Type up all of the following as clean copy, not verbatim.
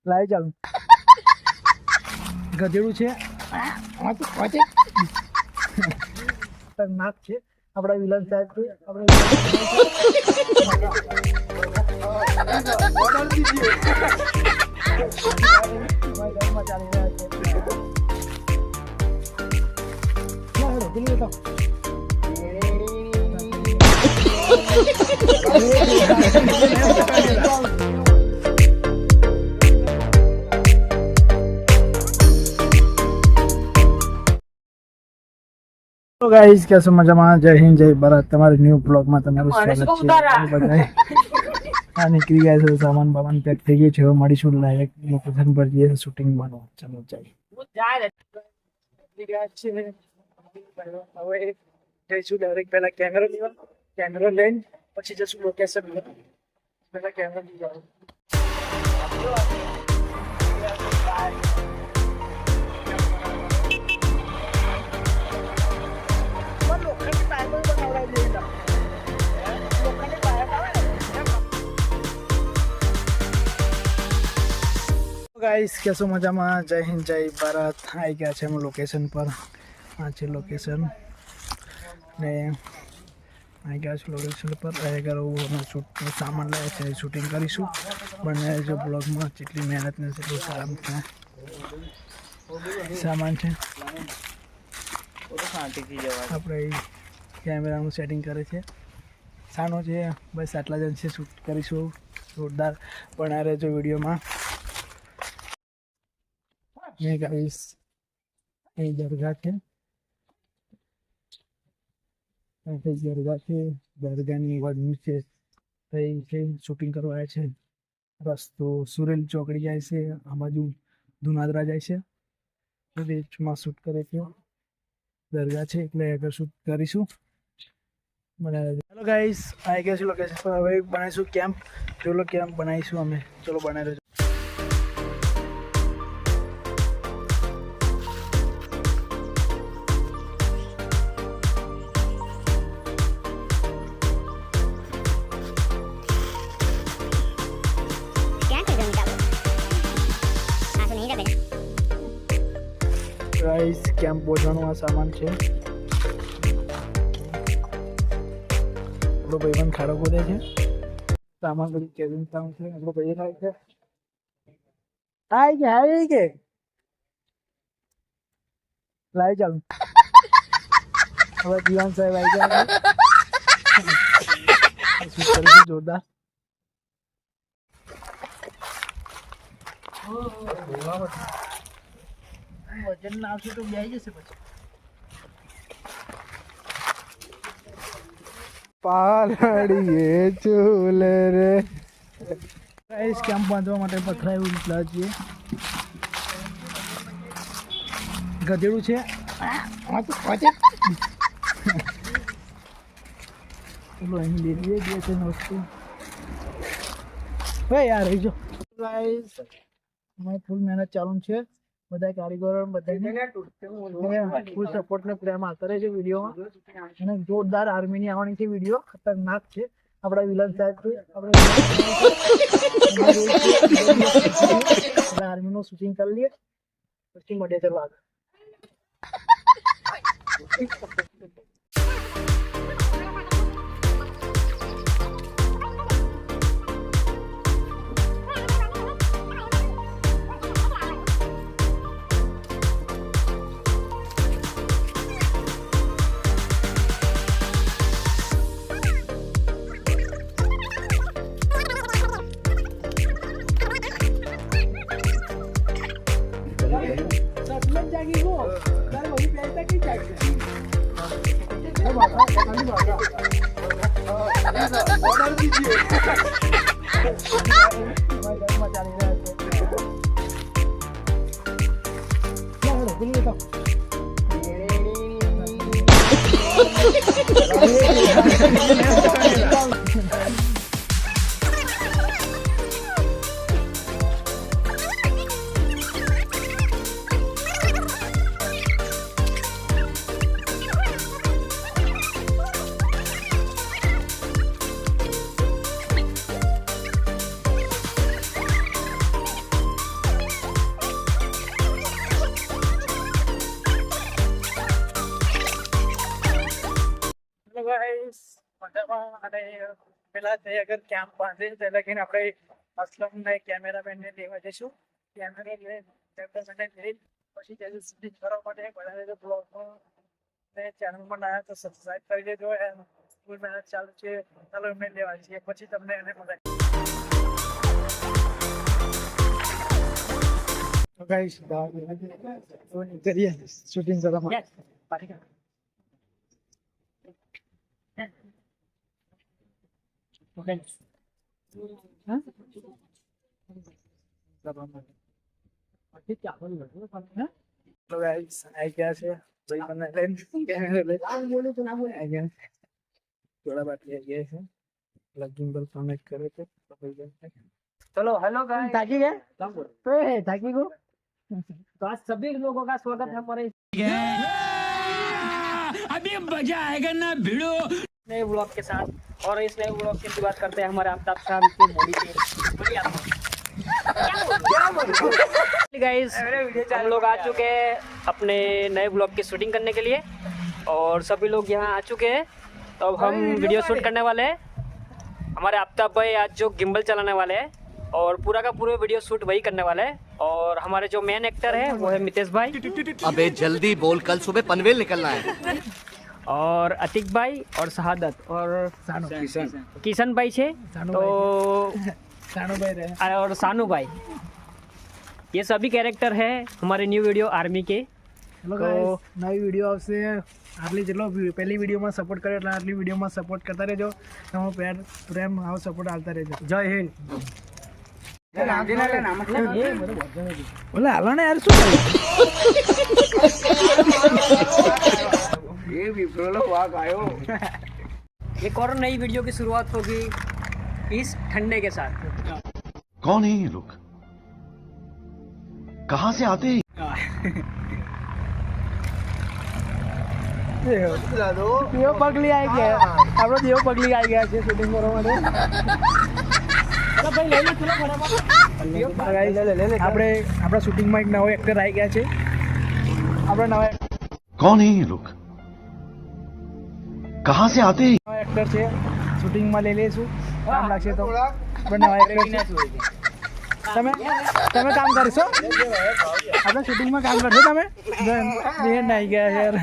લાવી ચાલુ ગધેડું છે ખતરનાક છે આપણા વિલન સાહેબ છે તો ગાઈસ કેસો મજામાં જય હિન્દ જય ભારત તમારી ન્યૂ બ્લોગમાં તમારું સ્વાગત છે બધાય આ નીકળી ગયા છે સામાન બામાન પેક થઈ ગયું છે હવે મળીશું ડાયરેક્ટ લોકેશન પર જઈએ શૂટિંગ બનાવો ચાલો જાય હવે જઈશું ડાયરેક્ટ પહેલા કેમેરો લેવા કેમેરો લઈને પછી જશું લોકેશન પહેલા કેમેરો લઈ ગાઈસ કેસો મજામાં જય હિન્દ જય ભારત આવી ગયા છે અમે લોકેશન પર આ છે લોકેશન ને આવી ગયા છે લોકેશન પર અમે સામાન લાવ્યા છે શૂટિંગ કરીશું બંને જો બ્લોગમાં જેટલી મહેનત ને એટલું સારું છે સામાન છે આપણે કેમેરાનું સેટિંગ કરે છે સાનો છે બસ આટલા જણ છે શૂટ કરીશું જોરદાર બનાવી રહેજો વિડીયોમાં મેં ગાઈસ અહીં દરગાહ છે દરગાહની નીચે છે શૂટિંગ કરવા આવ્યા છે રસ્તો સુરેલ ચોકડી જાય છે આ બાજુ ધુનાદરા જાય છે વેચમાં શૂટ કરે છે દરગાહ છે એટલે આગળ શૂટ કરીશું હેલો ગાઈસ આવી ગયા છે લોકેશન પર હવે બનાવીશું કેમ્પ ચલો કેમ્પ બનાવીશું અમે ચલો બનાવી રહેજો ગાઈસ કેમ્પ પહોંચવાનો આ સામાન છે આપણો ભાઈબંધ ખાડો ખોદે છે સામાન બધું કેબિન કામ છે આપણો ભાઈ થાય છે આવી કે લાવી ચાલુ હવે જીવાન સાહેબ આવી ગયા કરીશું જોરદાર વજન ના આવશે તો બેસી જશે પછી પાલડીએ ચૂલે રે ગાઈસ કેમ્પ બાંધવા માટે પથરા એવું નીકળ્યા છીએ ગધેડું છે ચલો અહીં લઈ લઈએ બે છે વસ્તુ ભાઈ યાર રહીજો ગાઈસ અમારી ફૂલ મહેનત ચાલુ છે બધા કારીગરો બધાને ફૂલ સપોર્ટ ને પ્રેમ આપતા રહેજો વિડીયોમાં અને જોરદાર આર્મીની આવવાની છે વિડીયો ખતરનાક છે આપણા વિલન સાહેબ છે આપણે આર્મીનું શૂટિંગ કરી લઈએ પછી મળીએ ચાલો આગળ ગાઈસ મજામાં અને પેલા તે અગર કેમ્પ બાંધે તે લગીને આપણે અસલમને કેમેરામેનને લેવા જઈશું કેમેરા લઈને પછી તે શૂટિંગ કરવા માટે બધા બ્લોગમાં ને ચેનલમાં ના તો સબસ્ક્રાઇબ કરી દેજો ફૂલ મહેનત ચાલુ છે ચાલો એમને લેવા છીએ પછી તમને એને મજા તો ગાઈસ કરીએ શૂટિંગ કરવા માટે तो गाइस आई क्या से भाई बना लेन थोड़ा बात ये है लगिंग बल कनेक्ट करे थे तो भाई चलो हेलो गाइस ताकि गए तो है ताकि को तो आज सभी लोगों का स्वागत है हमारे अभी मजा आएगा ना भिड़ो नए व्लॉग के साथ और इस नए व्लॉग की बात करते हैं हमारे आफ्ताब साहब की बॉडी पे गाइस हम लोग आ चुके हैं अपने नए ब्लॉग की शूटिंग करने के लिए और सभी लोग यहाँ आ चुके हैं तो अब हम वीडियो शूट करने वाले हैं हमारे आफ्ताब भाई आज जो गिम्बल चलाने वाले हैं और पूरा का पूरा वीडियो शूट वही करने वाले हैं और हमारे जो मेन एक्टर है वो है मितेश भाई अबे जल्दी बोल कल सुबह पनवेल निकलना है और अतिक भाई और शहादत और किशन भाई छे तो सानू भाई रहे और सानू भाई ये सभी कैरेक्टर है हमारे न्यू वीडियो आर्मी के हेलो गाइस नई वीडियो आपसे आटली चलो पहली वीडियो में सपोर्ट करे એટલે આટલી વીડિયો માં સપોર્ટ કરતા રહેજો તમારો પ્રેમ આવો સપોર્ટ આલતા રહેજો જય હિન્દ બોલે હાલો ને યાર શું ये विप्रोलो वाग आयो एक और नई वीडियो की शुरुआत होगी इस ठंडे के साथ कौन है ये लोग कहाँ से आते हैं દેવ પગલી આવી ગયા આપણો દેવ પગલી આવી ગયા છે શૂટિંગ કરવા માટે આપણે આપણા શૂટિંગમાં એક નવો એક્ટર આવી ગયા છે આપણા નવા कौन है ये लोग कहाँ से आते हैं નવા એક્ટર છે શૂટિંગમાં લઈ લઈશું કામ લાગશે તો આપણે નવા એક્ટર છે તમે તમે કામ કરશો આપણે શૂટિંગમાં કામ કરશો તમે બેન આવી ગયા યાર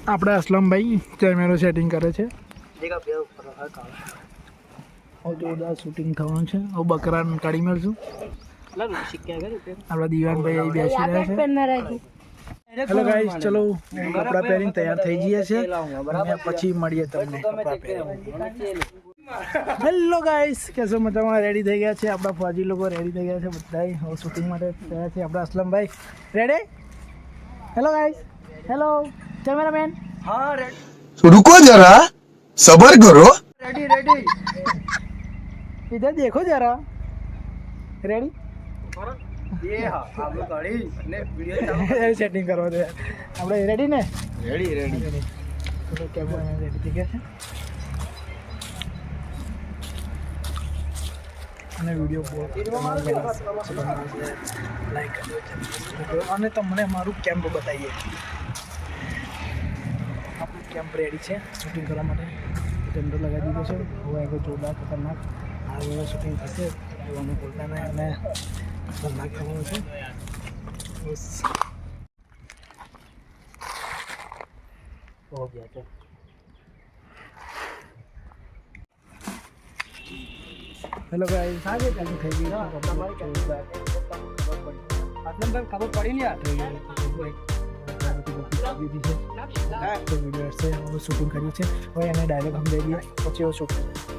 આપણે અસલમભાઈ કેમેરો સેટિંગ કરે છે જોરદાર શૂટિંગ થવાનું છે હવે બકરા કાઢી મળશું આપણા દિવાનભાઈ અહીં બેસી રહ્યા છે હેલો ગાઈસ ચલો કપડા પહેરીને તૈયાર થઈ જઈએ છે અને પછી મળીએ તમને કપડા પહેરીને હેલો ગાઈસ કેસો મજામાં રેડી થઈ ગયા છે આપણા ફौजी લોકો રેડી થઈ ગયા છે બધા હવે શૂટિંગ માટે તૈયાર છે આપણા અસલમભાઈ ready hello guys hello cameraman हाँ रेडी रुको जरा सबर करो रेडी रेडी इधर देखो जरा रेडी ये हाँ आप लोग गाड़ी ने वीडियो सेटिंग करो दे આપણે રેડી ને रेडी रेडी તો કેમેરામેન રેડી થઈ ગયા છે અને વિડિયો લાઈક કરજો અને તમને મારું કેમ્પ બતાવીએ આપણું કેમ્પ રેડી છે શૂટિંગ કરવા માટે ટેન્ડર લગાવી દીધો છે હવે આગળ જોરદાર ખતરનાક આ શૂટિંગ થશે અમે બોલતા નહીં અને ખતરનાક થવાનું છે બસ हो गया तो हेलो गाइस आगे चालू થઈ ગઈ તમારી કેમ આટલા ટાઈમ ખબર પડી ને યાર તો વિડિયો છે હવે શૂટિંગ કર્યું છે હવે એને ડાયલોગ સમજાવી દઈએ પછી હવે શૂટિંગ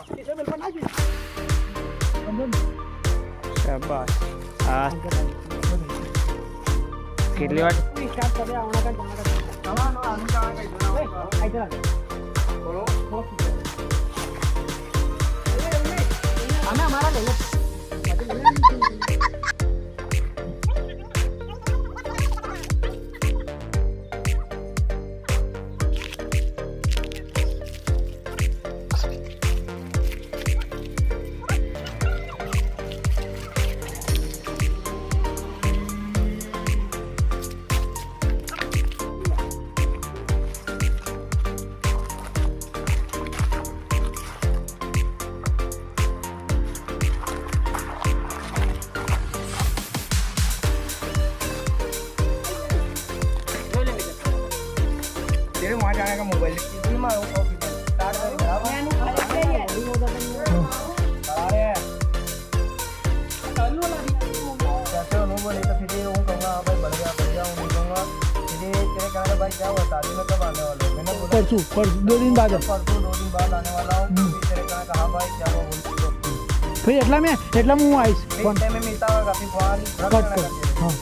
किसे बिल बना जी બસ હા કેટલી વાર સ્ટાર્ટ કરે આવણા કા અમે અમારા લઈ લે तेरे वहाँ जाने का मोबाइल इसी में स्टार्ट कर बराबर कैसे अनुभव नहीं तो फिर ये हूँ कहूँगा हाँ भाई बढ़िया बढ़िया हूँ नहीं कहूँगा फिर ये तेरे कहने का भाई क्या हुआ शादी में कब आने वाले हो? मैंने बोला પરસું 2 દિન બાદ परसों 2 दिन बाद आने वाला हूँ फिर तेरे कहने का हाँ भाई क्या हुआ बोल ભાઈ એટલા હું આવીશ एक टाइम में मिलता होगा फिर फोन रख કટ देना કર હા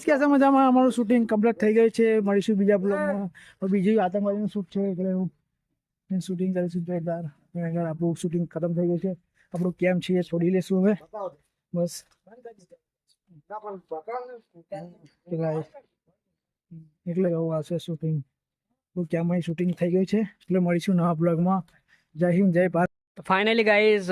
કેસા મજામાં અમારું શૂટિંગ કમ્પ્લીટ થઈ ગયું છે મળીશું બીજા બ્લોગમાં બીજું આતંકવાદીનું શૂટ છે એટલે હું શૂટિંગ કરીશું જોરદાર આગળ આપણું શૂટિંગ ખતમ થઈ ગયું છે આપણું કેમ છે એ છોડી લેશું હવે બસ એટલે આવું આવશે શૂટિંગ કેમ શૂટિંગ થઈ ગયું છે એટલે મળીશું નવા બ્લોગમાં જય હિન્દ જય ભારત फाइनली गाइस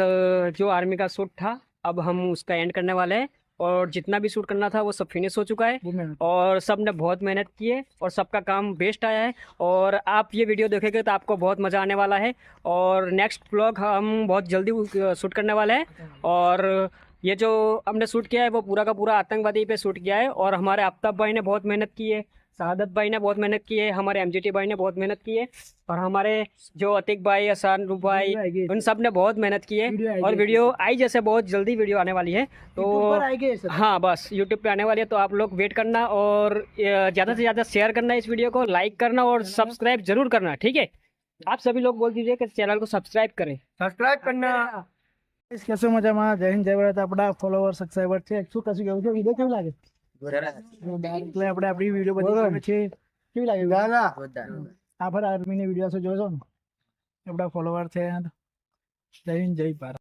जो आर्मी का शूट था अब हम उसका एंड करने वाले हैं और जितना भी शूट करना था वो सब फिनिश हो चुका है और सब ने बहुत मेहनत की है और सबका काम बेस्ट आया है और आप ये वीडियो देखेंगे तो आपको बहुत मज़ा आने वाला है और नेक्स्ट ब्लॉग हम बहुत जल्दी शूट करने वाले हैं और ये जो हमने शूट किया है वो पूरा का पूरा आतंकवादी पे शूट किया है और हमारे आफ्ताब भाई ने बहुत मेहनत की है, शहादत भाई ने बहुत मेहनत की है, हमारे एमजीटी भाई ने बहुत मेहनत की है और हमारे जो अतिक भाई हसन भाई उन सब ने बहुत मेहनत की है और वीडियो आई जैसे बहुत जल्दी वीडियो आने वाली है तो हाँ बस यूट्यूब पे आने वाली है तो आप लोग वेट करना और ज़्यादा से ज़्यादा शेयर करना इस वीडियो को, लाइक करना और सब्सक्राइब जरूर करना, ठीक है। आप सभी लोग बोल दीजिए कि चैनल को सब्सक्राइब करें, સબસ્ક્રાઇબ કરના કેસો મજામાં જય હિન્દ જય ભારત આપણા ફોલોવર સબસ્ક્રાઇબર છે શું કશું કેવું છે વિડીયો કેવું લાગે એટલે આપણે આપણી વિડીયો બધી છે કેવી લાગે આભાર આર્મીની વિડીયો જોશો ને આપણા ફોલોવર છે જય હિન્દ જય ભારત।